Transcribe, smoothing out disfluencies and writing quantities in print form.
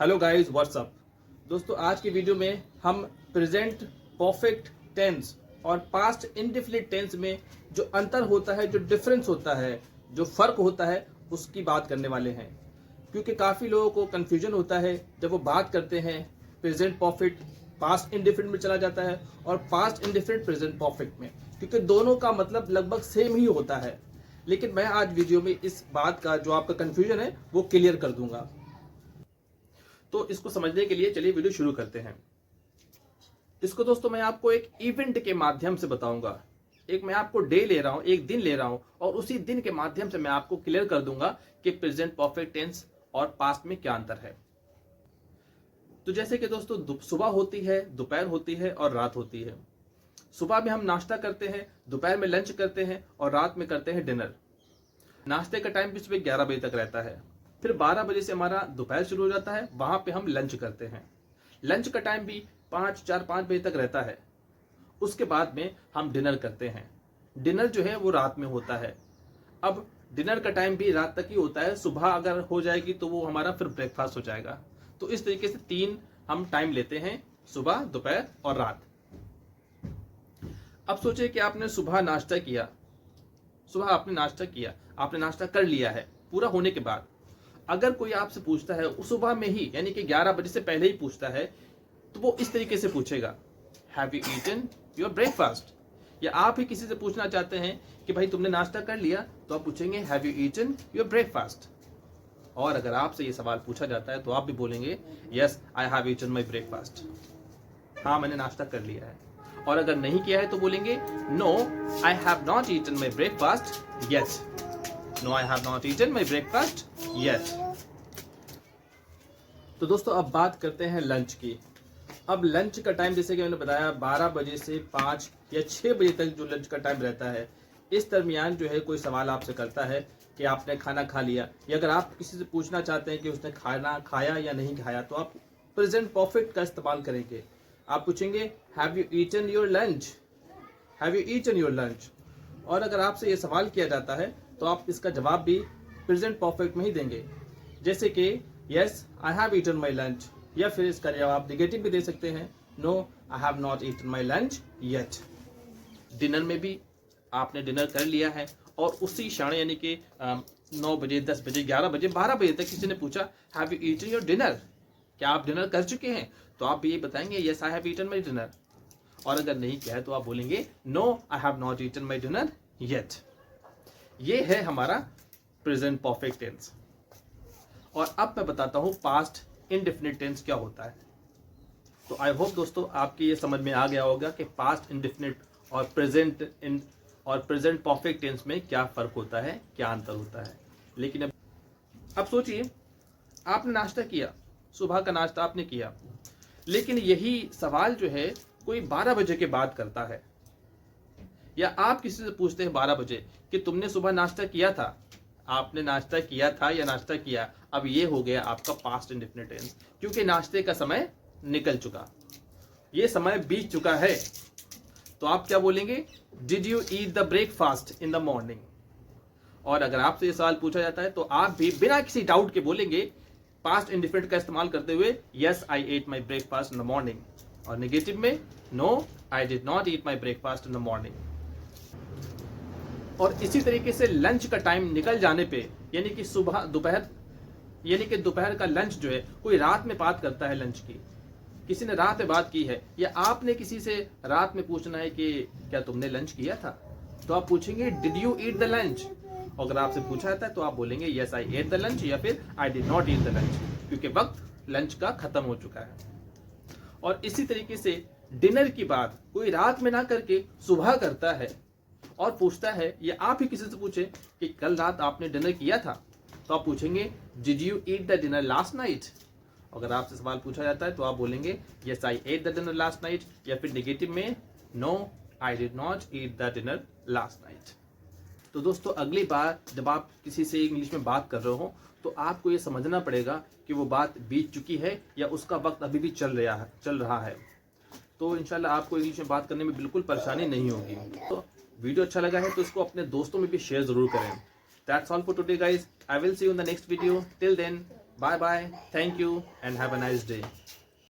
Hello guys, WhatsApp. दोस्तों, आज की वीडियो में हम प्रेजेंट परफेक्ट टेंस और पास्ट इंडेफिनिट टेंस में जो अंतर होता है, जो डिफरेंस होता है, जो फर्क होता है, उसकी बात करने वाले हैं। क्योंकि काफ़ी लोगों को कन्फ्यूजन होता है जब वो बात करते हैं प्रेजेंट परफेक्ट पास्ट इंडेफिनिट में चला जाता है और पास्ट इंडेफिनिट प्रेजेंट परफेक्ट में, क्योंकि दोनों का मतलब लगभग सेम ही होता है। लेकिन मैं आज वीडियो में इस बात का जो आपका कन्फ्यूजन है वो क्लियर कर दूंगा। तो इसको समझने के लिए चलिए वीडियो शुरू करते हैं। इसको दोस्तों मैं आपको एक इवेंट के माध्यम से बताऊंगा। एक मैं आपको डे ले रहा हूं, एक दिन ले रहा हूं और उसी दिन के माध्यम से मैं आपको क्लियर कर दूंगा कि प्रेजेंट परफेक्ट टेंस और पास्ट में क्या अंतर है। तो जैसे कि दोस्तों सुबह होती है, दोपहर होती है और रात होती है। सुबह में हम नाश्ता करते हैं, दोपहर में लंच करते हैं और रात में करते हैं डिनर। नाश्ते का टाइम भी सुबह 11 बजे तक रहता है। फिर 12 बजे से हमारा दोपहर शुरू हो जाता है, वहां पे हम लंच करते हैं। लंच का टाइम भी 5 बजे तक रहता है। उसके बाद में हम डिनर करते हैं। डिनर जो है वो रात में होता है। अब डिनर का टाइम भी रात तक ही होता है। सुबह अगर हो जाएगी तो वो हमारा फिर ब्रेकफास्ट हो जाएगा। तो इस तरीके से 3 हम टाइम लेते हैं, सुबह, दोपहर और रात। अब सोचिए कि आपने सुबह नाश्ता किया, आपने नाश्ता कर लिया है। पूरा होने के बाद अगर कोई आपसे पूछता है उस सुबह में ही, यानी कि 11 बजे से पहले ही पूछता है, तो वो इस तरीके से पूछेगा, have you eaten your breakfast. या आप ही किसी से पूछना चाहते हैं कि भाई तुमने नाश्ता कर लिया, तो आप पूछेंगे have you eaten your breakfast. और अगर आपसे ये सवाल पूछा जाता है तो आप भी बोलेंगे yes I have eaten my breakfast. हाँ, मैंने नाश्ता कर लिया है। और अगर नहीं किया है तो बोलेंगे no I have not eaten my breakfast yet. No I have not eaten my breakfast yet. तो दोस्तों अब बात करते हैं लंच की। अब लंच का टाइम जैसे कि मैंने बताया 12 बजे से 5 या 6 बजे तक जो लंच का टाइम रहता है। इस दरमियान जो है कोई सवाल आपसे करता है कि आपने खाना खा लिया, या अगर आप किसी से पूछना चाहते हैं कि उसने खाना खाया या नहीं खाया, तो आप प्रेजेंट परफेक्ट का इस्तेमाल करेंगे। आप पूछेंगे have you eaten your lunch, have you eaten your lunch. और अगर आपसे ये सवाल किया जाता है तो आप इसका जवाब भी प्रेजेंट परफेक्ट में ही देंगे, जैसे कि yes I have eaten my lunch. या फिर इसका जवाब निगेटिव भी दे सकते हैं, no I have not eaten my lunch yet. Dinner में भी आपने डिनर कर लिया है और उसी क्षण, यानी कि 9 बजे, 10 बजे, 11 बजे, 12 बजे तक किसी ने पूछा have you eaten your dinner, क्या आप डिनर कर चुके हैं, तो आप भी ये बताएंगे yes I have eaten my dinner. और अगर नहीं किया है तो आप बोलेंगे no I have not eaten my dinner yet. ये है हमारा प्रेजेंट परफेक्ट टेंस। और अब मैं बताता हूं पास्ट इंडेफिनिट टेंस क्या होता है। तो आई होप दोस्तों आपकी ये समझ में आ गया होगा कि पास्ट इंडेफिनिट और प्रेजेंट परफेक्ट टेंस में क्या फर्क होता है, क्या अंतर होता है। लेकिन अब सोचिए, आपने नाश्ता किया, सुबह का नाश्ता आपने किया, लेकिन यही सवाल जो है कोई 12 बजे के बाद करता है, या आप किसी से पूछते हैं 12 बजे कि तुमने सुबह नाश्ता किया था, आपने नाश्ता किया था या नाश्ता किया। अब ये हो गया आपका पास्ट इंडेफिनिट टेंस, क्योंकि नाश्ते का समय निकल चुका, ये समय बीत चुका है। तो आप क्या बोलेंगे, did you eat the breakfast in the morning. और अगर आपसे ये सवाल पूछा जाता है तो आप भी बिना किसी डाउट के बोलेंगे पास्ट इंडेफिनिट का इस्तेमाल करते हुए yes I ate my breakfast in the morning. और नेगेटिव में no I did not eat my breakfast in the morning. और इसी तरीके से लंच का टाइम निकल जाने पे, यानी कि सुबह दोपहर, यानी कि दोपहर का लंच जो है, कोई रात में बात करता है लंच की, किसी ने रात में बात की है, या आपने किसी से रात में पूछना है कि क्या तुमने लंच किया था, तो आप पूछेंगे did you eat the lunch. अगर आपसे पूछा जाता है तो आप बोलेंगे yes I ate the lunch, या फिर आई did not eat the lunch, क्योंकि वक्त लंच का खत्म हो चुका है। और इसी तरीके से डिनर की बात कोई रात में ना करके सुबह करता है और पूछता है, या आप ही किसी से पूछे कि कल रात आपने डिनर किया था, तो आप पूछेंगे did you eat the dinner last night. अगर आपसे सवाल पूछा जाता है तो आप बोलेंगे yes I ate the dinner last night, या फिर नेगेटिव में no I did not eat the dinner last night. तो दोस्तों अगली बार जब आप किसी से इंग्लिश में बात कर रहे हो तो आपको ये समझना पड़ेगा कि वो बात बीत चुकी है या उसका वक्त अभी भी चल रहा है। तो इंशाल्लाह आपको इंग्लिश में बात करने में बिल्कुल परेशानी नहीं होगी। तो वीडियो अच्छा लगा है तो इसको अपने दोस्तों में भी शेयर जरूर करें। That's all for today guys. I will see you in the next video. Till then, bye bye, thank you and have a nice day.